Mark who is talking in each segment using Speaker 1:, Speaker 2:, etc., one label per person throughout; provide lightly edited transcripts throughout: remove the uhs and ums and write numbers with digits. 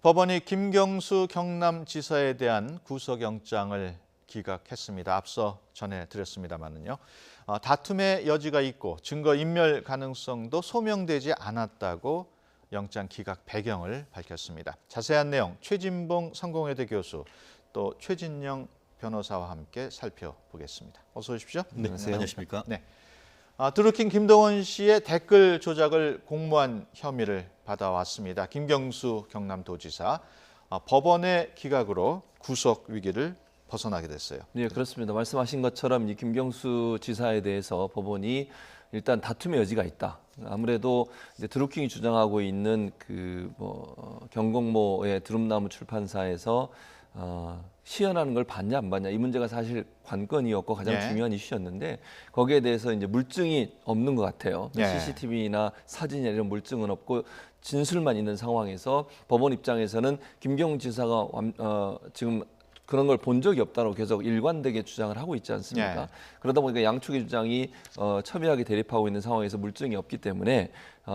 Speaker 1: 법원이 김경수 경남지사에 대한 구속영장을 기각했습니다. 앞서 전해드렸습니다만은요. 다툼의 여지가 있고 증거인멸 가능성도 소명되지 않았다고 영장 기각 배경을 밝혔습니다. 자세한 내용 최진봉 성공회대 교수 또 최진영 변호사와 함께 살펴보겠습니다. 어서 오십시오.
Speaker 2: 네, 안녕하십니까?
Speaker 1: 네. 드루킹 김동원 씨의 댓글 조작을 공모한 혐의를 받아왔습니다. 김경수 경남도지사 법원의 기각으로 구속 위기를 벗어나게 됐어요.
Speaker 3: 네, 그렇습니다. 말씀하신 것처럼 이 김경수 지사에 대해서 법원이 일단 다툼의 여지가 있다. 아무래도 이제 드루킹이 주장하고 있는 경공모의 드럼나무 출판사에서 시연하는 걸 받냐 안 받냐 이 문제가 사실 관건이었고 가장 중요한 이슈였는데 거기에 대해서 이제 물증이 없는 것 같아요. CCTV나 사진이나 이런 물증은 없고 진술만 있는 상황에서 법원 입장에서는 김경수 지사가 지금 그런 걸 본 적이 없다고 계속 일관되게 주장을 하고 있지 않습니까? 그러다 보니까 양측의 주장이 첨예하게 대립하고 있는 상황에서 물증이 없기 때문에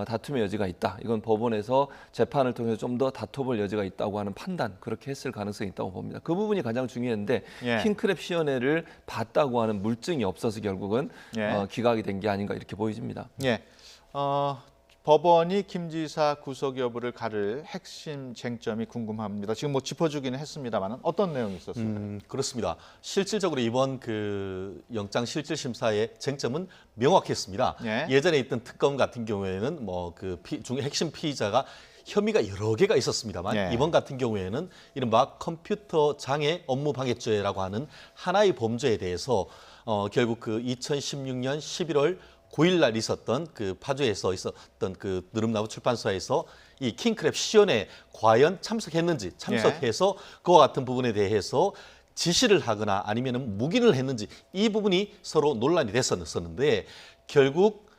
Speaker 3: 다툼의 여지가 있다. 이건 법원에서 재판을 통해서 좀 더 다퉈볼 여지가 있다고 하는 판단, 그렇게 했을 가능성이 있다고 봅니다. 그 부분이 가장 중요한데 킹크랩 시연회를 봤다고 하는 물증이 없어서 결국은 기각이 된 게 아닌가 이렇게 보여집니다.
Speaker 1: 법원이 김 지사 구속 여부를 가를 핵심 쟁점이 궁금합니다. 지금 뭐 짚어주기는 했습니다만 어떤 내용이 있었습니까?
Speaker 2: 그렇습니다. 실질적으로 이번 영장 실질 심사의 쟁점은 명확했습니다. 예전에 있던 특검 같은 경우에는 중에 핵심 피의자가 혐의가 여러 개가 있었습니다만 이번 같은 경우에는 이른바 컴퓨터 장애 업무 방해죄라고 하는 하나의 범죄에 대해서 결국 2016년 11월 9일 날 있었던 파주에서 있었던 느릅나무 출판사에서 이 킹크랩 시연에 과연 참석해서 그와 같은 부분에 대해서 지시를 하거나 아니면은 묵인을 했는지 이 부분이 서로 논란이 됐었는데 결국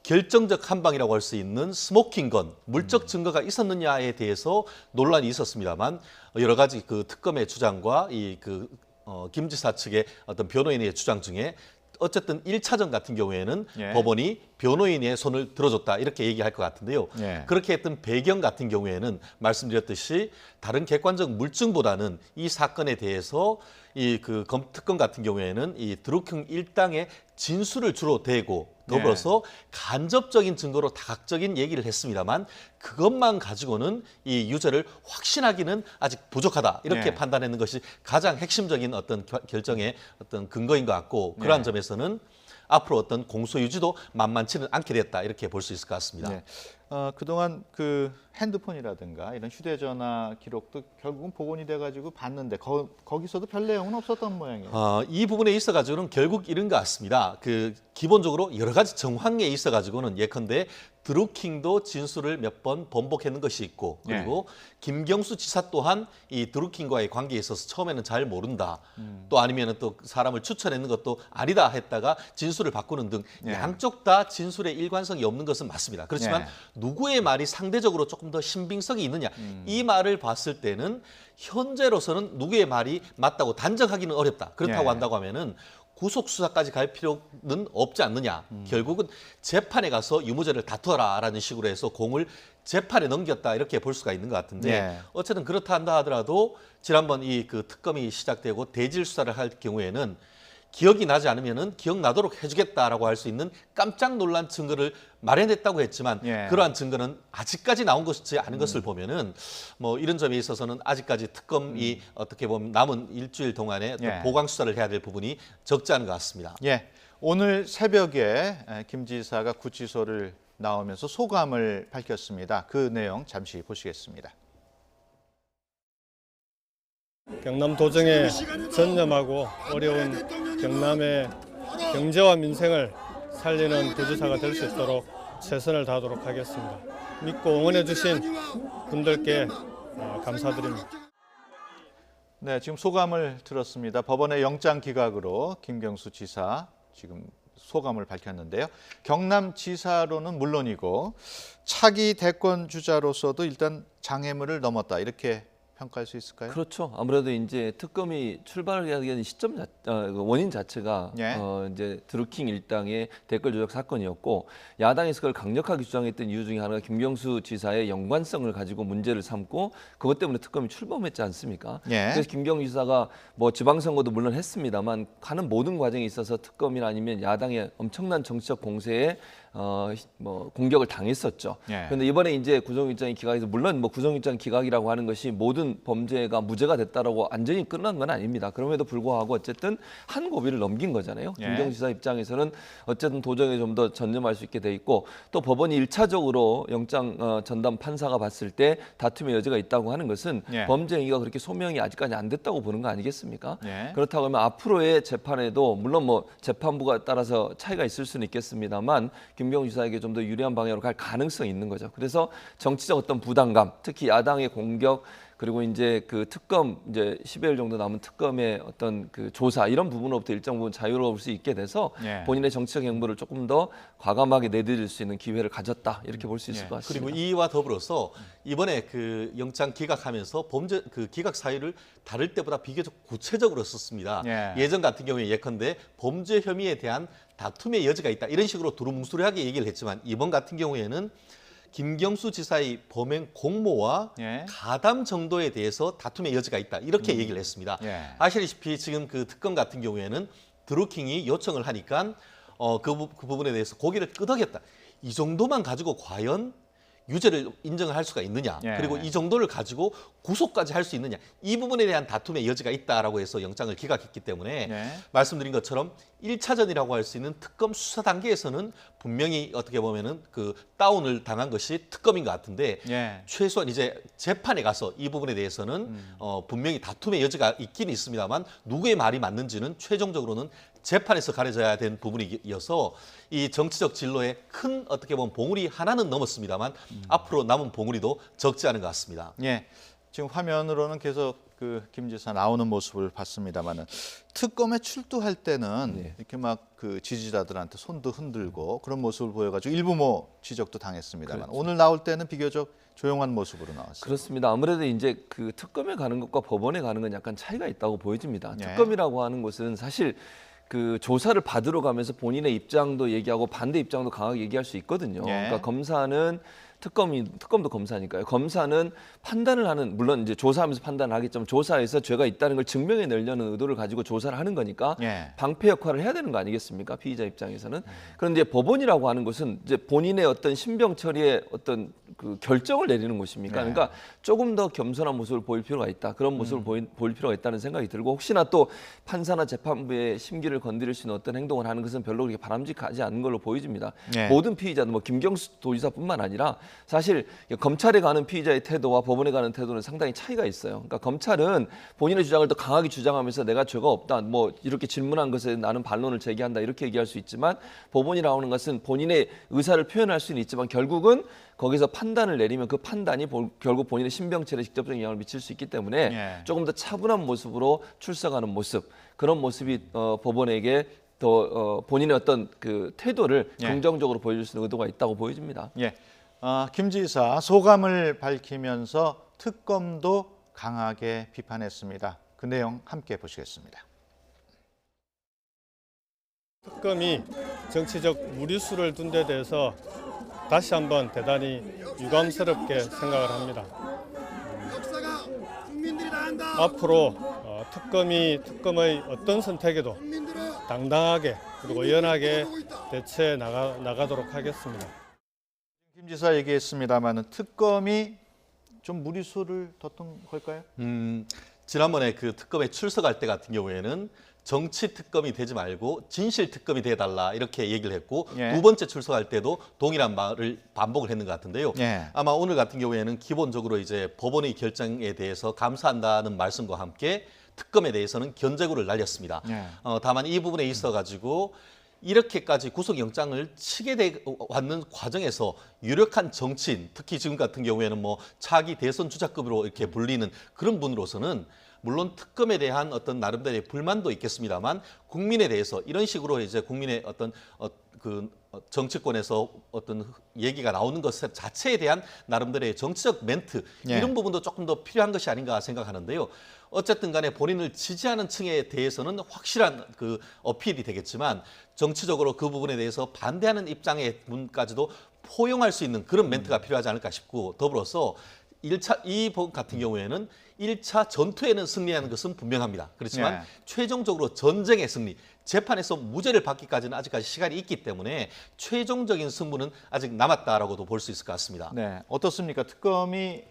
Speaker 2: 결정적 한방이라고 할 수 있는 스모킹건, 물적 증거가 있었느냐에 대해서 논란이 있었습니다만 여러 가지 특검의 주장과 김 지사 측의 어떤 변호인의 주장 중에 어쨌든 1차전 같은 경우에는 법원이 변호인의 손을 들어줬다 이렇게 얘기할 것 같은데요. 그렇게 했던 배경 같은 경우에는 말씀드렸듯이 다른 객관적 물증보다는 이 사건에 대해서 특검 같은 경우에는 이 드루킹 일당의 진술을 주로 대고 더불어서 간접적인 증거로 다각적인 얘기를 했습니다만 그것만 가지고는 이 유죄를 확신하기는 아직 부족하다 이렇게 판단하는 것이 가장 핵심적인 어떤 결정의 어떤 근거인 것 같고 그러한 점에서는 앞으로 어떤 공소 유지도 만만치는 않게 됐다 이렇게 볼 수 있을 것 같습니다.
Speaker 1: 그동안 핸드폰이라든가 이런 휴대전화 기록도 결국은 복원이 돼가지고 봤는데 거기서도 별 내용은 없었던 모양이에요.
Speaker 2: 이 부분에 있어가지고는 결국 이런 것 같습니다. 기본적으로 여러 가지 정황에 있어가지고는 예컨대 드루킹도 진술을 몇 번 번복했는 것이 있고 그리고 김경수 지사 또한 이 드루킹과의 관계에 있어서 처음에는 잘 모른다. 또 아니면 또 사람을 추천했는 것도 아니다 했다가 진술을 바꾸는 등 양쪽 다 진술에 일관성이 없는 것은 맞습니다. 그렇지만 누구의 말이 상대적으로 조금 더 신빙성이 있느냐 이 말을 봤을 때는 현재로서는 누구의 말이 맞다고 단정하기는 어렵다. 그렇다고 한다고 하면은 구속 수사까지 갈 필요는 없지 않느냐. 결국은 재판에 가서 유무죄를 다투어라라는 식으로 해서 공을 재판에 넘겼다 이렇게 볼 수가 있는 것 같은데 어쨌든 그렇다 한다 하더라도 지난번 특검이 시작되고 대질 수사를 할 경우에는 기억이 나지 않으면은 기억나도록 해주겠다라고 할 수 있는 깜짝 놀란 증거를 마련했다고 했지만 그러한 증거는 아직까지 나온 것이 아닌 것을 보면은 이런 점에 있어서는 아직까지 특검이 어떻게 보면 남은 일주일 동안에 보강 수사를 해야 될 부분이 적지 않은 것 같습니다.
Speaker 1: 오늘 새벽에 김 지사가 구치소를 나오면서 소감을 밝혔습니다. 그 내용 잠시 보시겠습니다.
Speaker 4: 경남 도정에 전념하고 어려운 경남의 경제와 민생을 살리는 도지사가 될 수 있도록 최선을 다하도록 하겠습니다. 믿고 응원해 주신 분들께 감사드립니다.
Speaker 1: 지금 소감을 들었습니다. 법원의 영장 기각으로 김경수 지사 지금 소감을 밝혔는데요. 경남지사로는 물론이고 차기 대권 주자로서도 일단 장애물을 넘었다 이렇게 평가할 수 있을까요?
Speaker 3: 그렇죠. 아무래도 이제 특검이 출발하게 된 원인 자체가
Speaker 1: 예.
Speaker 3: 이제 드루킹 일당의 댓글 조작 사건이었고 야당에서 그걸 강력하게 주장했던 이유 중에 하나가 김경수 지사의 연관성을 가지고 문제를 삼고 그것 때문에 특검이 출범했지 않습니까?
Speaker 1: 예.
Speaker 3: 그래서 김경수 지사가 뭐 지방선거도 물론 했습니다만 가는 모든 과정에 있어서 특검이나 아니면 야당의 엄청난 정치적 공세에 뭐 공격을 당했었죠.
Speaker 1: 예.
Speaker 3: 그런데 이번에 이제 구속영장이 기각해서 물론 뭐 구속영장 기각이라고 하는 것이 모든 범죄가 무죄가 됐다라고 완전히 끝난 건 아닙니다. 그럼에도 불구하고 어쨌든 한 고비를 넘긴 거잖아요.
Speaker 1: 예.
Speaker 3: 김경수 지사 입장에서는 어쨌든 도정에 좀 더 전념할 수 있게 돼 있고 또 법원이 1차적으로 영장 전담 판사가 봤을 때 다툼의 여지가 있다고 하는 것은
Speaker 1: 예.
Speaker 3: 범죄 행위가 그렇게 소명이 아직까지 안 됐다고 보는 거 아니겠습니까?
Speaker 1: 예.
Speaker 3: 그렇다고 하면 앞으로의 재판에도 물론 뭐 재판부가 따라서 차이가 있을 수는 있겠습니다만 김경수 지사에게 좀 더 유리한 방향으로 갈 가능성이 있는 거죠. 그래서 정치적 어떤 부담감, 특히 야당의 공격 그리고 이제 그 특검 이제 10여일 정도 남은 특검의 어떤 그 조사 이런 부분으로부터 일정 부분 자유로울 수 있게 돼서
Speaker 1: 예.
Speaker 3: 본인의 정치적 행보를 조금 더 과감하게 내드릴 수 있는 기회를 가졌다 이렇게 볼 수 있을
Speaker 1: 예.
Speaker 3: 것 같습니다.
Speaker 2: 그리고 이와 더불어서 이번에 그 영장 기각하면서 범죄 그 기각 사유를 다를 때보다 비교적 구체적으로 썼습니다.
Speaker 1: 예.
Speaker 2: 예전 같은 경우에 예컨대 범죄 혐의에 대한 다툼의 여지가 있다 이런 식으로 두루뭉술하게 얘기를 했지만 이번 같은 경우에는 김경수 지사의 범행 공모와
Speaker 1: 예.
Speaker 2: 가담 정도에 대해서 다툼의 여지가 있다 이렇게 얘기를 했습니다.
Speaker 1: 예.
Speaker 2: 아시다시피 지금 그 특검 같은 경우에는 드루킹이 요청을 하니까 그 부분에 대해서 고개를 끄덕였다. 이 정도만 가지고 과연 유죄를 인정을 할 수가 있느냐.
Speaker 1: 예.
Speaker 2: 그리고 이 정도를 가지고 구속까지 할 수 있느냐. 이 부분에 대한 다툼의 여지가 있다라고 해서 영장을 기각했기 때문에
Speaker 1: 예.
Speaker 2: 말씀드린 것처럼 1차전이라고 할 수 있는 특검 수사 단계에서는 분명히 어떻게 보면은 그 다운을 당한 것이 특검인 것 같은데
Speaker 1: 예.
Speaker 2: 최소한 이제 재판에 가서 이 부분에 대해서는 분명히 다툼의 여지가 있긴 있습니다만 누구의 말이 맞는지는 최종적으로는 재판에서 가려져야 되는 부분이어서 이 정치적 진로에 큰 어떻게 보면 봉우리 하나는 넘었습니다만 앞으로 남은 봉우리도 적지 않은 것 같습니다.
Speaker 1: 예. 지금 화면으로는 계속 그 김 지사 나오는 모습을 봤습니다만은 특검에 출두할 때는
Speaker 3: 네.
Speaker 1: 이렇게 막 그 지지자들한테 손도 흔들고 그런 모습을 보여가지고 일부 뭐 지적도 당했습니다만
Speaker 3: 그렇죠.
Speaker 1: 오늘 나올 때는 비교적 조용한 모습으로 나왔어요.
Speaker 3: 그렇습니다. 아무래도 이제 그 특검에 가는 것과 법원에 가는 건 약간 차이가 있다고 보여집니다.
Speaker 1: 예.
Speaker 3: 특검이라고 하는 것은 사실 그 조사를 받으러 가면서 본인의 입장도 얘기하고 반대 입장도 강하게 얘기할 수 있거든요.
Speaker 1: 예.
Speaker 3: 그러니까 검사는 특검도 검사니까요. 검사는 판단을 하는 물론 이제 조사하면서 판단을 하겠지만 조사에서 죄가 있다는 걸 증명해내려는 의도를 가지고 조사를 하는 거니까
Speaker 1: 예.
Speaker 3: 방패 역할을 해야 되는 거 아니겠습니까? 피의자 입장에서는. 그런데 법원이라고 하는 것은 이제 본인의 어떤 신병 처리의 어떤 그 결정을 내리는 곳입니까?
Speaker 1: 네.
Speaker 3: 그러니까 조금 더 겸손한 모습을 보일 필요가 있다. 그런 모습을 보일 필요가 있다는 생각이 들고 혹시나 또 판사나 재판부의 심기를 건드릴 수 있는 어떤 행동을 하는 것은 별로 그렇게 바람직하지 않은 걸로 보여집니다.
Speaker 1: 네.
Speaker 3: 모든 피의자들 뭐 김경수 도지사뿐만 아니라 사실 검찰에 가는 피의자의 태도와 법원에 가는 태도는 상당히 차이가 있어요. 그러니까 검찰은 본인의 주장을 더 강하게 주장하면서 내가 죄가 없다. 뭐 이렇게 질문한 것에 나는 반론을 제기한다. 이렇게 얘기할 수 있지만 법원이라고 하는 것은 본인의 의사를 표현할 수는 있지만 결국은 거기서 판단을 내리면 그 판단이 결국 본인의 신병철에 직접적인 영향을 미칠 수 있기 때문에
Speaker 1: 예.
Speaker 3: 조금 더 차분한 모습으로 출석하는 모습 그런 모습이 법원에게 더 본인의 어떤 그 태도를
Speaker 1: 예.
Speaker 3: 긍정적으로 보여줄 수 있는 의도가 있다고 보여집니다.
Speaker 1: 예. 김 지사 소감을 밝히면서 특검도 강하게 비판했습니다. 그 내용 함께 보시겠습니다.
Speaker 4: 특검이 정치적 무리수를 둔 데 대해서 다시 한번 대단히 유감스럽게 생각을 합니다. 앞으로 특검의 어떤 선택에도 당당하게 그리고 연하게 대처해 나가도록 하겠습니다.
Speaker 1: 김 지사 얘기했습니다만은 특검이 좀 무리수를 뒀던 걸까요?
Speaker 2: 지난번에 그 특검에 출석할 때 같은 경우에는 정치 특검이 되지 말고 진실 특검이 돼달라 이렇게 얘기를 했고
Speaker 1: 예.
Speaker 2: 두 번째 출석할 때도 동일한 말을 반복을 했는 것 같은데요.
Speaker 1: 예.
Speaker 2: 아마 오늘 같은 경우에는 기본적으로 이제 법원의 결정에 대해서 감사한다는 말씀과 함께 특검에 대해서는 견제구를 날렸습니다.
Speaker 1: 예.
Speaker 2: 다만 이 부분에 있어가지고 이렇게까지 구속영장을 치게 돼 왔는 과정에서 유력한 정치인, 특히 지금 같은 경우에는 뭐 차기 대선 주자급으로 이렇게 불리는 그런 분으로서는 물론 특검에 대한 어떤 나름대로의 불만도 있겠습니다만 국민에 대해서 이런 식으로 이제 국민의 어떤 정치권에서 어떤 얘기가 나오는 것 자체에 대한 나름대로의 정치적 멘트 이런 부분도 조금 더 필요한 것이 아닌가 생각하는데요. 어쨌든 간에 본인을 지지하는 층에 대해서는 확실한 그 어필이 되겠지만 정치적으로 그 부분에 대해서 반대하는 입장의 분까지도 포용할 수 있는 그런 멘트가 필요하지 않을까 싶고 더불어서 이 법 같은 경우에는 1차 전투에는 승리하는 것은 분명합니다. 그렇지만 최종적으로 전쟁의 승리, 재판에서 무죄를 받기까지는 아직까지 시간이 있기 때문에 최종적인 승부는 아직 남았다라고도 볼 수 있을 것 같습니다.
Speaker 1: 네, 어떻습니까? 특검이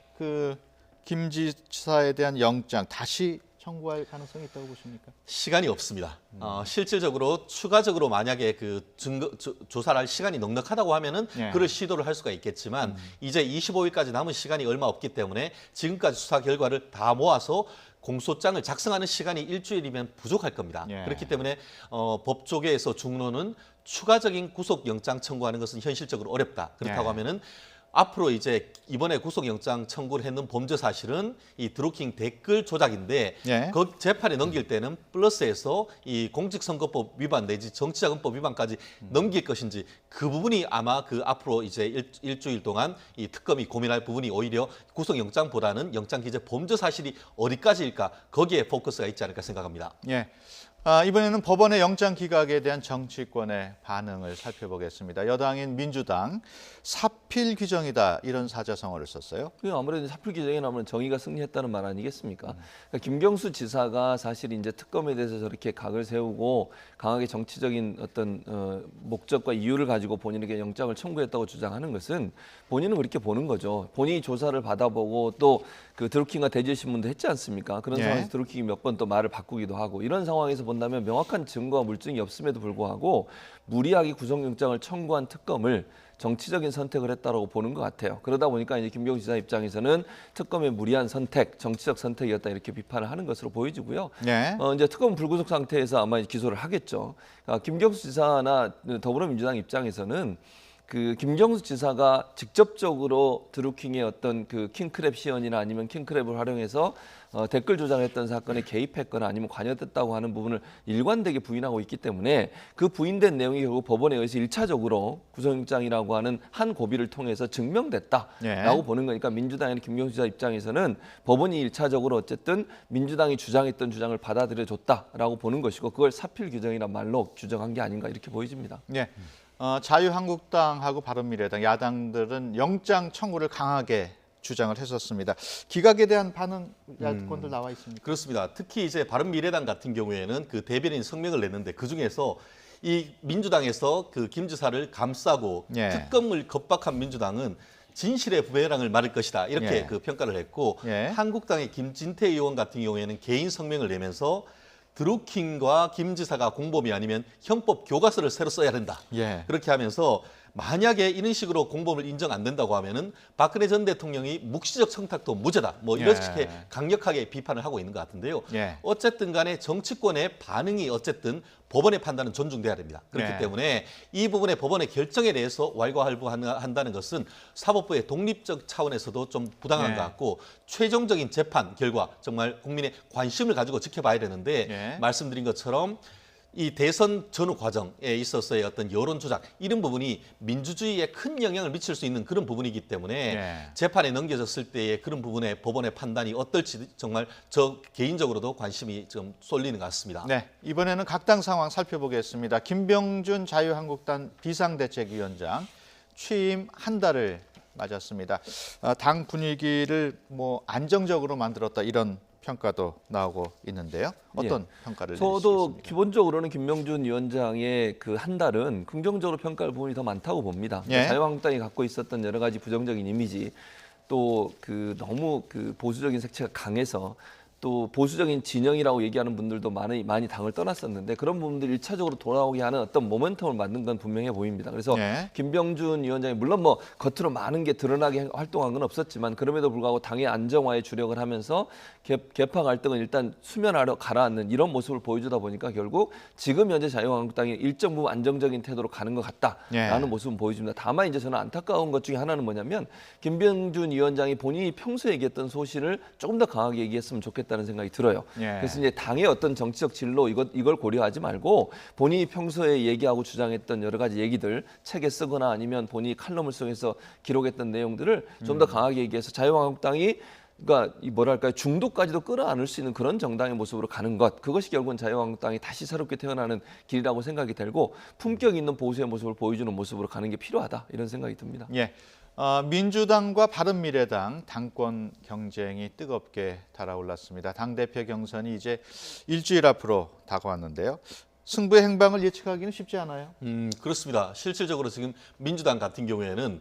Speaker 1: 김 지사에 대한 영장 다시 청구할 가능성이 있다고 보십니까?
Speaker 2: 시간이 없습니다. 실질적으로 추가적으로 만약에 그 증거 조사를 할 시간이 넉넉하다고 하면은 그를 시도를 할 수가 있겠지만 이제 25일까지 남은 시간이 얼마 없기 때문에 지금까지 수사 결과를 다 모아서 공소장을 작성하는 시간이 일주일이면 부족할 겁니다. 그렇기 때문에 법조계에서 중론은 추가적인 구속영장 청구하는 것은 현실적으로 어렵다. 그렇다고 하면은 앞으로 이제 이번에 구속영장 청구를 했는 범죄 사실은 이 드루킹 댓글 조작인데 그 재판에 넘길 때는 플러스해서 이 공직선거법 위반 내지 정치자금법 위반까지 넘길 것인지 그 부분이 아마 그 앞으로 이제 일주일 동안 이 특검이 고민할 부분이 오히려 구속영장보다는 영장기재 범죄 사실이 어디까지일까 거기에 포커스가 있지 않을까 생각합니다.
Speaker 1: 이번에는 법원의 영장 기각에 대한 정치권의 반응을 살펴보겠습니다. 여당인 민주당 사필 규정이다 이런 사자성어를 썼어요.
Speaker 3: 아무래도 사필 규정에 나오면 정의가 승리했다는 말 아니겠습니까? 그러니까 김경수 지사가 사실 이제 특검에 대해서 저렇게 각을 세우고 강하게 정치적인 어떤 목적과 이유를 가지고 본인에게 영장을 청구했다고 주장하는 것은 본인은 그렇게 보는 거죠. 본인이 조사를 받아보고 또 그 드루킹과 대질 신문도 했지 않습니까? 그런 상황에서 드루킹이 몇 번 또 말을 바꾸기도 하고 이런 상황에서 본다면 명확한 증거와 물증이 없음에도 불구하고 무리하게 구속영장을 청구한 특검을 정치적인 선택을 했다라고 보는 것 같아요. 그러다 보니까 이제 김경수 지사 입장에서는 특검의 무리한 선택, 정치적 선택이었다 이렇게 비판을 하는 것으로 보여지고요. 이제 특검 불구속 상태에서 아마 기소를 하겠죠. 그러니까 김경수 지사나 더불어민주당 입장에서는 그 김경수 지사가 직접적으로 드루킹의 어떤 그 킹크랩 시연이나 아니면 킹크랩을 활용해서 댓글 조작했던 사건에 개입했거나 아니면 관여됐다고 하는 부분을 일관되게 부인하고 있기 때문에 그 부인된 내용이 결국 법원에 의해서 1차적으로 구속영장이라고 하는 한 고비를 통해서 증명됐다라고 보는 거니까 민주당의 김경수 지사 입장에서는 법원이 1차적으로 어쨌든 민주당이 주장했던 주장을 받아들여줬다라고 보는 것이고 그걸 사필 규정이란 말로 규정한 게 아닌가 이렇게 보여집니다.
Speaker 1: 자유한국당하고 바른미래당 야당들은 영장 청구를 강하게 주장을 했었습니다. 기각에 대한 반응 야권들 나와 있습니까?
Speaker 2: 그렇습니다. 특히 이제 바른미래당 같은 경우에는 그 대변인 성명을 냈는데 그 중에서 이 민주당에서 그 김 지사를 감싸고 특검을 겁박한 민주당은 진실의 부메랑을 맞을 것이다 이렇게 그 평가를 했고 한국당의 김진태 의원 같은 경우에는 개인 성명을 내면서 드루킹과 김 지사가 공범이 아니면 형법 교과서를 새로 써야 된다. 그렇게 하면서 만약에 이런 식으로 공범을 인정 안 된다고 하면은 박근혜 전 대통령이 묵시적 청탁도 무죄다. 뭐 이렇게 강력하게 비판을 하고 있는 것 같은데요. 어쨌든 간에 정치권의 반응이 어쨌든 법원의 판단은 존중돼야 됩니다. 그렇기 때문에 이 부분의 법원의 결정에 대해서 왈가왈부한다는 것은 사법부의 독립적 차원에서도 좀 부당한 것 같고 최종적인 재판 결과 정말 국민의 관심을 가지고 지켜봐야 되는데 말씀드린 것처럼 이 대선 전후 과정에 있어서의 어떤 여론 조작 이런 부분이 민주주의에 큰 영향을 미칠 수 있는 그런 부분이기 때문에 재판에 넘겨졌을 때의 그런 부분에 법원의 판단이 어떨지 정말 저 개인적으로도 관심이 좀 쏠리는 것 같습니다.
Speaker 1: 이번에는 각 당 상황 살펴보겠습니다. 김병준 자유한국당 비상대책위원장 취임 한 달을 맞았습니다. 당 분위기를 안정적으로 만들었다 이런 평가도 나오고 있는데요. 어떤 평가를 내리시겠습니까?
Speaker 3: 저도 기본적으로는 김병준 위원장의 그 한 달은 긍정적으로 평가할 부분이 더 많다고 봅니다. 자유한국당이 갖고 있었던 여러 가지 부정적인 이미지 또 그 너무 그 보수적인 색채가 강해서 또 보수적인 진영이라고 얘기하는 분들도 많이 당을 떠났었는데 그런 부분들이 1차적으로 돌아오게 하는 어떤 모멘텀을 만든 건 분명해 보입니다. 그래서 김병준 위원장이 물론 뭐 겉으로 많은 게 드러나게 활동한 건 없었지만 그럼에도 불구하고 당의 안정화에 주력을 하면서 개파 갈등은 일단 수면 아래 가라앉는 이런 모습을 보여주다 보니까 결국 지금 현재 자유한국당이 일정 부분 안정적인 태도로 가는 것 같다라는 모습은 보여줍니다. 다만 이제 저는 안타까운 것 중에 하나는 뭐냐면 김병준 위원장이 본인이 평소에 얘기했던 소신을 조금 더 강하게 얘기했으면 좋겠다. 있다는 생각이 들어요.
Speaker 1: 예.
Speaker 3: 그래서 이제 당의 어떤 정치적 진로 이걸 고려하지 말고 본인이 평소에 얘기하고 주장했던 여러 가지 얘기들 책에 쓰거나 아니면 본인이 칼럼을 통해서 기록했던 내용들을 좀 더 강하게 얘기해서 자유한국당이 그러니까 이 뭐랄까요, 중도까지도 끌어안을 수 있는 그런 정당의 모습으로 가는 것, 그것이 결국은 자유한국당이 다시 새롭게 태어나는 길이라고 생각이 들고 품격 있는 보수의 모습을 보여주는 모습으로 가는 게 필요하다, 이런 생각이 듭니다.
Speaker 1: 예. 민주당과 바른미래당 당권 경쟁이 뜨겁게 달아올랐습니다. 당대표 경선이 이제 일주일 앞으로 다가왔는데요. 승부의 행방을 예측하기는 쉽지 않아요.
Speaker 2: 그렇습니다. 실질적으로 지금 민주당 같은 경우에는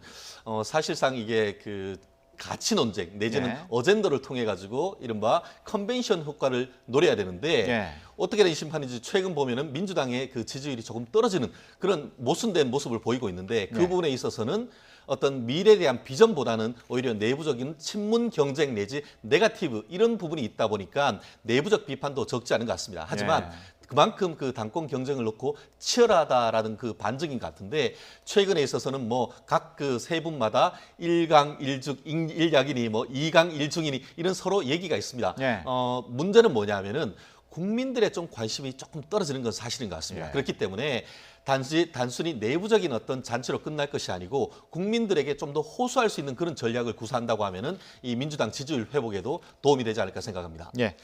Speaker 2: 사실상 이게 그 가치 논쟁 내지는
Speaker 1: 예.
Speaker 2: 어젠더를 통해 가지고 이른바 컨벤션 효과를 노려야 되는데
Speaker 1: 예.
Speaker 2: 어떻게 된 심판인지 최근 보면은 민주당의 그 지지율이 조금 떨어지는 그런 모순된 모습을 보이고 있는데 그
Speaker 1: 네.
Speaker 2: 부분에 있어서는 어떤 미래에 대한 비전보다는 오히려 내부적인 친문 경쟁 내지 네거티브 이런 부분이 있다 보니까 내부적 비판도 적지 않은 것 같습니다. 하지만
Speaker 1: 예.
Speaker 2: 그만큼 그 당권 경쟁을 놓고 치열하다라는 그 반증인 것 같은데 최근에 있어서는 뭐 각 그 세 분마다 1강 1죽 1약이니 뭐 2강 1중이니 이런 서로 얘기가 있습니다.
Speaker 1: 예.
Speaker 2: 문제는 뭐냐면은 국민들의 좀 관심이 조금 떨어지는 건 사실인 것 같습니다.
Speaker 1: 예.
Speaker 2: 그렇기 때문에 단순히 내부적인 어떤 잔치로 끝날 것이 아니고 국민들에게 좀 더 호소할 수 있는 그런 전략을 구사한다고 하면은 이 민주당 지지율 회복에도 도움이 되지 않을까 생각합니다.
Speaker 1: 예.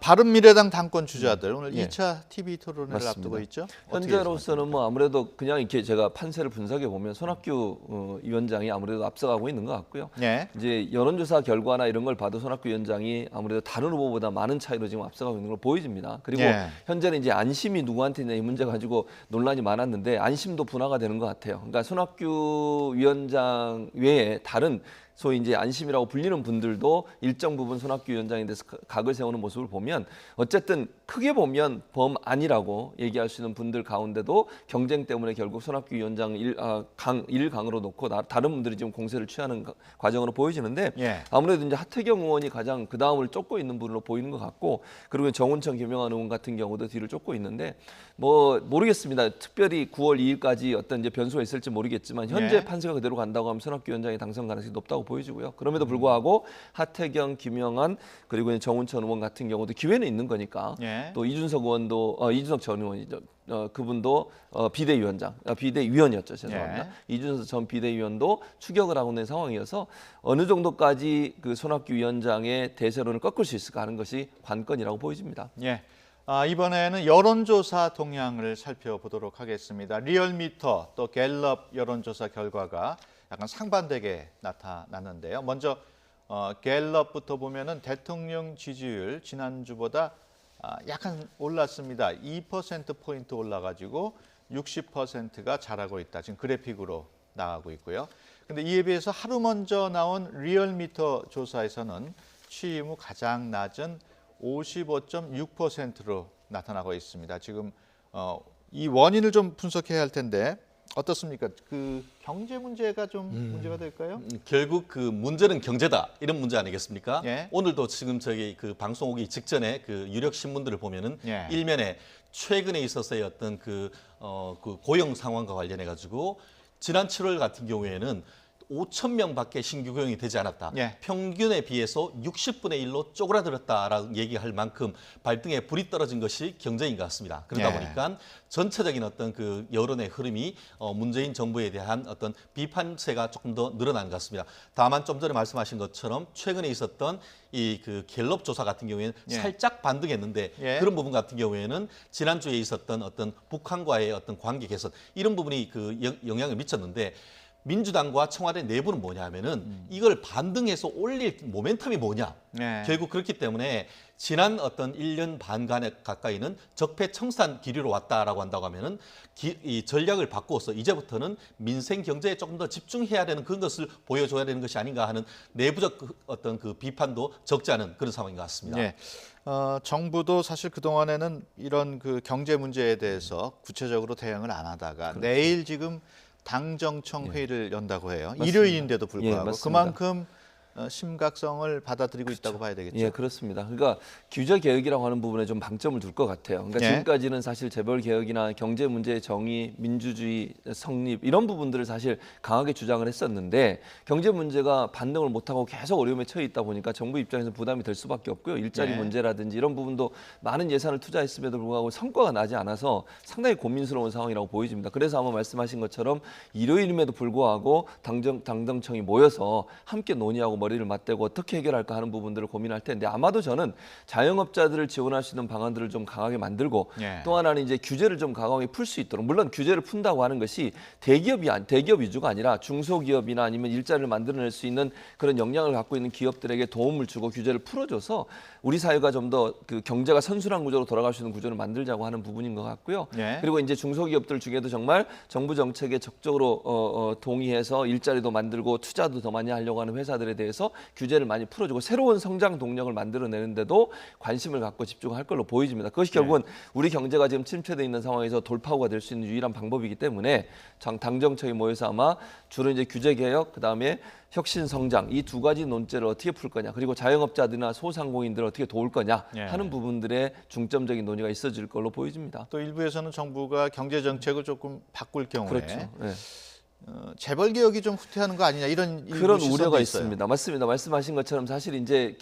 Speaker 1: 바른미래당 당권 주자들 오늘
Speaker 3: 예.
Speaker 1: 2차 TV 토론회를
Speaker 3: 맞습니다.
Speaker 1: 앞두고 있죠.
Speaker 3: 현재로서는 뭐 아무래도 그냥 이렇게 제가 판세를 분석해 보면 손학규 위원장이 아무래도 앞서가고 있는 것 같고요.
Speaker 1: 예.
Speaker 3: 이제 여론조사 결과나 이런 걸 봐도 손학규 위원장이 아무래도 다른 후보보다 많은 차이로 지금 앞서가고 있는 걸 보여집니다. 그리고
Speaker 1: 예.
Speaker 3: 현재는 이제 안심이 누구한테 있냐 이 문제 가지고 논란이 많았는데 안심도 분화가 되는 것 같아요. 그러니까 손학규 위원장 외에 다른 소위 이제 안심이라고 불리는 분들도 일정 부분 손학규 위원장에 대해서 각을 세우는 모습을 보면 어쨌든 크게 보면 범안이라고 얘기할 수 있는 분들 가운데도 경쟁 때문에 결국 손학규 위원장 1강으로 놓고 다른 분들이 지금 공세를 취하는 과정으로 보여지는데
Speaker 1: 예.
Speaker 3: 아무래도 이제 하태경 의원이 가장 그 다음을 쫓고 있는 분으로 보이는 것 같고 그리고 정운천, 김영환 의원 같은 경우도 뒤를 쫓고 있는데 뭐 모르겠습니다. 특별히 9월 2일까지 어떤 이제 변수가 있을지 모르겠지만 현재
Speaker 1: 예. 판세가
Speaker 3: 판세가 그대로 간다고 하면 손학규 위원장의 당선 가능성이 높다고 보여지고요. 그럼에도 불구하고 하태경, 김영환 그리고 이제 정운천 의원 같은 경우도 기회는 있는 거니까
Speaker 1: 예.
Speaker 3: 또 이준석 의원도 이준석 전 의원이죠. 그분도 비대위원이었죠. 죄송합니다.
Speaker 1: 예.
Speaker 3: 이준석 전 비대위원도 추격을 하고 있는 상황이어서 어느 정도까지 그 손학규 위원장의 대세론을 꺾을 수 있을까 하는 것이 관건이라고 보여집니다.
Speaker 1: 예. 이번에는 여론조사 동향을 살펴보도록 하겠습니다. 리얼미터 또 갤럽 여론조사 결과가 약간 상반되게 나타났는데요. 먼저 갤럽부터 보면은 대통령 지지율 지난주보다 약간 올랐습니다. 2%포인트 올라가지고 60%가 잘하고 있다. 지금 그래픽으로 나가고 있고요. 근데 이에 비해서 하루 먼저 나온 리얼미터 조사에서는 취임 후 가장 낮은 55.6%로 나타나고 있습니다. 지금 이 원인을 좀 분석해야 할 텐데 어떻습니까? 그 경제 문제가 좀 문제가 될까요?
Speaker 2: 결국 그 문제는 경제다 이런 문제 아니겠습니까?
Speaker 1: 예.
Speaker 2: 오늘도 지금 저기 그 방송 오기 직전에 그 유력 신문들을 보면은
Speaker 1: 예.
Speaker 2: 일면에 최근에 있었어의 어떤 그 고용 상황과 관련해 가지고 지난 7월 같은 경우에는 5천 명밖에 신규 고용이 되지 않았다.
Speaker 1: 예.
Speaker 2: 평균에 비해서 60분의 1로 쪼그라들었다라고 얘기할 만큼 발등에 불이 떨어진 것이 경제인 것 같습니다. 그러다
Speaker 1: 예.
Speaker 2: 보니까 전체적인 어떤 그 여론의 흐름이 문재인 정부에 대한 어떤 비판세가 조금 더 늘어난 것 같습니다. 다만 좀 전에 말씀하신 것처럼 최근에 있었던 이 그 갤럽 조사 같은 경우에는
Speaker 1: 예.
Speaker 2: 살짝 반등했는데
Speaker 1: 예.
Speaker 2: 그런 부분 같은 경우에는 지난주에 있었던 어떤 북한과의 어떤 관계 개선 이런 부분이 그 영향을 미쳤는데 민주당과 청와대 내부는 뭐냐면은 이걸 반등해서 올릴 모멘텀이 뭐냐.
Speaker 1: 네.
Speaker 2: 결국 그렇기 때문에 지난 어떤 1년 반간에 가까이는 적폐청산 기류로 왔다라고 한다고 하면은 이 전략을 바꾸어서 이제부터는 민생 경제에 조금 더 집중해야 되는 그런 것을 보여줘야 되는 것이 아닌가 하는 내부적 어떤 그 비판도 적지 않은 그런 상황인 것 같습니다.
Speaker 1: 네. 정부도 사실 그동안에는 이런 그 경제 문제에 대해서 구체적으로 대응을 안 하다가 내일 지금 당정청 회의를 연다고 해요.
Speaker 3: 맞습니다.
Speaker 1: 일요일인데도
Speaker 3: 예,
Speaker 1: 불구하고
Speaker 3: 맞습니다.
Speaker 1: 그만큼 심각성을 받아들이고 있다고 봐야 되겠죠.
Speaker 3: 예, 그렇습니다. 그러니까 규제 개혁이라고 하는 부분에 좀 방점을 둘 것 같아요. 그러니까
Speaker 1: 예.
Speaker 3: 지금까지는 사실 재벌 개혁이나 경제 문제의 정의, 민주주의 성립 이런 부분들을 사실 강하게 주장을 했었는데 경제 문제가 반등을 못하고 계속 어려움에 처해 있다 보니까 정부 입장에서 부담이 될 수밖에 없고요. 일자리
Speaker 1: 예.
Speaker 3: 문제라든지 이런 부분도 많은 예산을 투자했음에도 불구하고 성과가 나지 않아서 상당히 고민스러운 상황이라고 보여집니다. 그래서 아마 말씀하신 것처럼 일요일임에도 불구하고 당정청이 모여서 함께 논의하고 머리를 맞대고 어떻게 해결할까 하는 부분들을 고민할 텐데 아마도 저는 자영업자들을 지원할 수 있는 방안들을 좀 강하게 만들고
Speaker 1: 예.
Speaker 3: 또 하나는 이제 규제를 좀 강하게 풀 수 있도록 물론 규제를 푼다고 하는 것이 대기업 위주가 아니라 중소기업이나 아니면 일자리를 만들어낼 수 있는 그런 역량을 갖고 있는 기업들에게 도움을 주고 규제를 풀어줘서 우리 사회가 좀 더 그 경제가 선순환 구조로 돌아갈 수 있는 구조를 만들자고 하는 부분인 것 같고요.
Speaker 1: 예.
Speaker 3: 그리고 이제 중소기업들 중에도 정말 정부 정책에 적극적으로 동의해서 일자리도 만들고 투자도 더 많이 하려고 하는 회사들에 대해서 규제를 많이 풀어주고 새로운 성장 동력을 만들어내는데도 관심을 갖고 집중할 걸로 보여집니다. 그것이 결국은 우리 경제가 지금 침체되어 있는 상황에서 돌파구가 될 수 있는 유일한 방법이기 때문에 당정청이 모여서 아마 주로 이제 규제 개혁 그다음에 혁신 성장 이 두 가지 논제를 어떻게 풀 거냐 그리고 자영업자들이나 소상공인들을 어떻게 도울 거냐
Speaker 1: 예.
Speaker 3: 하는 부분들의 중점적인 논의가 있어질 걸로 보여집니다.
Speaker 1: 또 일부에서는 정부가 경제 정책을 조금 바꿀 경우에
Speaker 3: 그렇죠. 네.
Speaker 1: 재벌 개혁이 좀 후퇴하는 거 아니냐 이런
Speaker 3: 그런
Speaker 1: 시선도
Speaker 3: 우려가
Speaker 1: 있어요.
Speaker 3: 있습니다. 맞습니다. 말씀하신 것처럼 사실 이제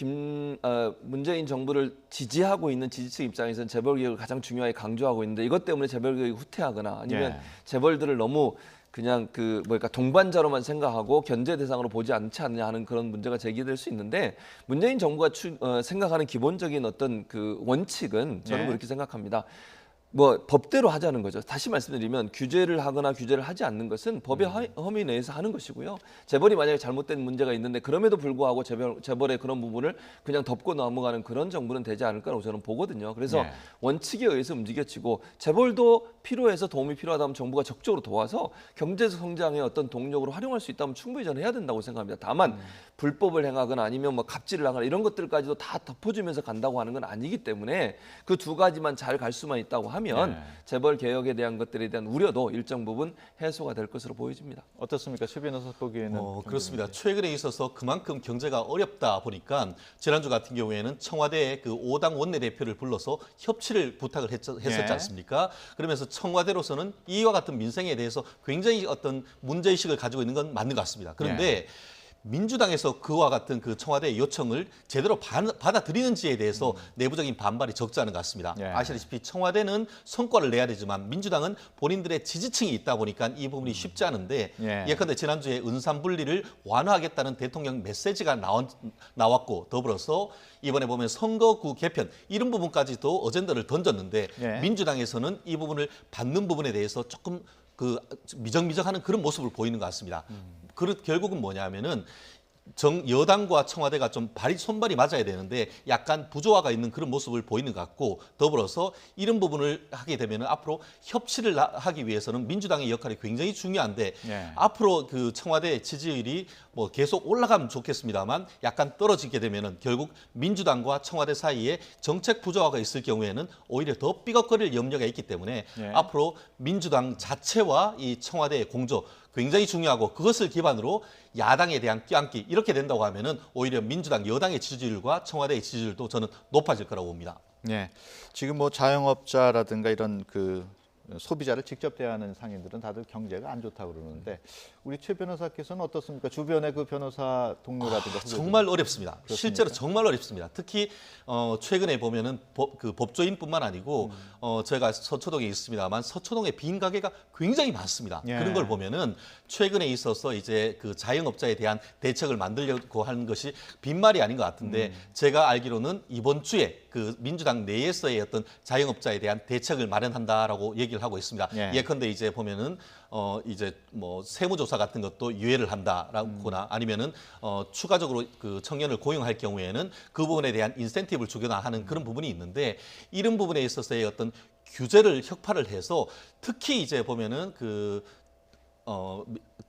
Speaker 3: 문재인 정부를 지지하고 있는 지지층 입장에서는 재벌 개혁을 가장 중요하게 강조하고 있는데 이것 때문에 재벌 개혁이 후퇴하거나 아니면
Speaker 1: 예.
Speaker 3: 재벌들을 너무 그냥 동반자로만 생각하고 견제 대상으로 보지 않지 않냐 하는 그런 문제가 제기될 수 있는데 문재인 정부가 생각하는 기본적인 어떤 그 원칙은 저는
Speaker 1: 예.
Speaker 3: 그렇게 생각합니다. 뭐 법대로 하자는 거죠. 다시 말씀드리면 규제를 하거나 규제를 하지 않는 것은 법의 허미 내에서 하는 것이고요. 재벌이 만약에 잘못된 문제가 있는데 그럼에도 불구하고 재벌의 그런 부분을 그냥 덮고 넘어가는 그런 정부는 되지 않을 거라고 저는 보거든요. 그래서
Speaker 1: 네.
Speaker 3: 원칙에 의해서 움직여지고 재벌도 필요해서 도움이 필요하다면 정부가 적극적으로 도와서 경제 성장의 어떤 동력으로 활용할 수 있다면 충분히 저는 해야 된다고 생각합니다. 다만 불법을 행하거나 아니면 뭐 갑질을 하거나 이런 것들까지도 다 덮어주면서 간다고 하는 건 아니기 때문에 그 두 가지만 잘 갈 수만 있다고 하면
Speaker 1: 네.
Speaker 3: 재벌 개혁에 대한 것들에 대한 우려도 일정 부분 해소가 될 것으로 보여집니다.
Speaker 1: 어떻습니까? 최 변호사 보기에는
Speaker 2: 그렇습니다. 최근에 있어서 그만큼 경제가 어렵다 보니까 지난주 같은 경우에는 청와대의 그 5당 원내대표를 불러서 협치를 부탁을 했었지
Speaker 1: 네.
Speaker 2: 않습니까? 그러면서 청와대로서는 이와 같은 민생에 대해서 굉장히 어떤 문제의식을 가지고 있는 건 맞는 것 같습니다. 그런데 민주당에서 그와 같은 그 청와대의 요청을 제대로 받아들이는지에 대해서 내부적인 반발이 적지 않은 것 같습니다.
Speaker 1: 예.
Speaker 2: 아시다시피 청와대는 성과를 내야 되지만 민주당은 본인들의 지지층이 있다 보니까 이 부분이 쉽지 않은데
Speaker 1: 예.
Speaker 2: 예컨대 지난주에 은산 분리를 완화하겠다는 대통령 메시지가 나왔고 더불어서 이번에 보면 선거구 개편 이런 부분까지도 어젠다를 던졌는데
Speaker 1: 예.
Speaker 2: 민주당에서는 이 부분을 받는 부분에 대해서 조금 그 미적미적하는 그런 모습을 보이는 것 같습니다. 결국은 뭐냐면은 여당과 청와대가 좀 손발이 맞아야 되는데 약간 부조화가 있는 그런 모습을 보이는 것 같고 더불어서 이런 부분을 하게 되면 앞으로 협치를 하기 위해서는 민주당의 역할이 굉장히 중요한데
Speaker 1: 예.
Speaker 2: 앞으로 그 청와대 지지율이 뭐 계속 올라가면 좋겠습니다만 약간 떨어지게 되면은 결국 민주당과 청와대 사이에 정책 부조화가 있을 경우에는 오히려 더 삐걱거릴 염려가 있기 때문에
Speaker 1: 예.
Speaker 2: 앞으로 민주당 자체와 이 청와대의 공조 굉장히 중요하고 그것을 기반으로 야당에 대한 껴안기 이렇게 된다고 하면은 오히려 민주당 여당의 지지율과 청와대의 지지율도 저는 높아질 거라고 봅니다.
Speaker 1: 네, 지금 뭐 자영업자라든가 이런 그 소비자를 직접 대하는 상인들은 다들 경제가 안 좋다고 그러는데 우리 최 변호사께서는 어떻습니까? 주변의 그 변호사 동료라든가 후배들.
Speaker 2: 정말 어렵습니다.
Speaker 1: 그렇습니까?
Speaker 2: 실제로 정말 어렵습니다. 특히 최근에 보면은 법조인뿐만 아니고 제가 서초동에 있습니다만 서초동의 빈 가게가 굉장히 많습니다.
Speaker 1: 예.
Speaker 2: 그런 걸 보면은 최근에 있어서 이제 그 자영업자에 대한 대책을 만들려고 하는 것이 빈말이 아닌 것 같은데 제가 알기로는 이번 주에 그 민주당 내에서의 어떤 자영업자에 대한 대책을 마련한다라고 얘기를 하고 있습니다.
Speaker 1: 예.
Speaker 2: 예컨대 이제 보면은 이제 뭐 세무조사 같은 것도 유예를 한다라거나 아니면은 추가적으로 그 청년을 고용할 경우에는 그 부분에 대한 인센티브를 주거나 하는 그런 부분이 있는데 이런 부분에 있어서의 어떤 규제를 혁파를 해서 특히 이제 보면은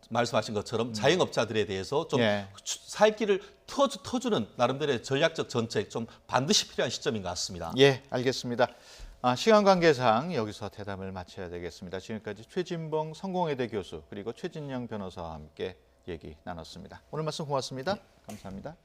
Speaker 2: 말씀하신 것처럼 자영업자들에 대해서 좀
Speaker 1: 예.
Speaker 2: 살 길을 터주는 나름대로의 전략적 정책 좀 반드시 필요한 시점인 것 같습니다.
Speaker 1: 예, 알겠습니다. 시간 관계상 여기서 대담을 마쳐야 되겠습니다. 지금까지 최진봉 성공회대 교수 그리고 최진영 변호사와 함께 얘기 나눴습니다. 오늘 말씀 고맙습니다. 감사합니다.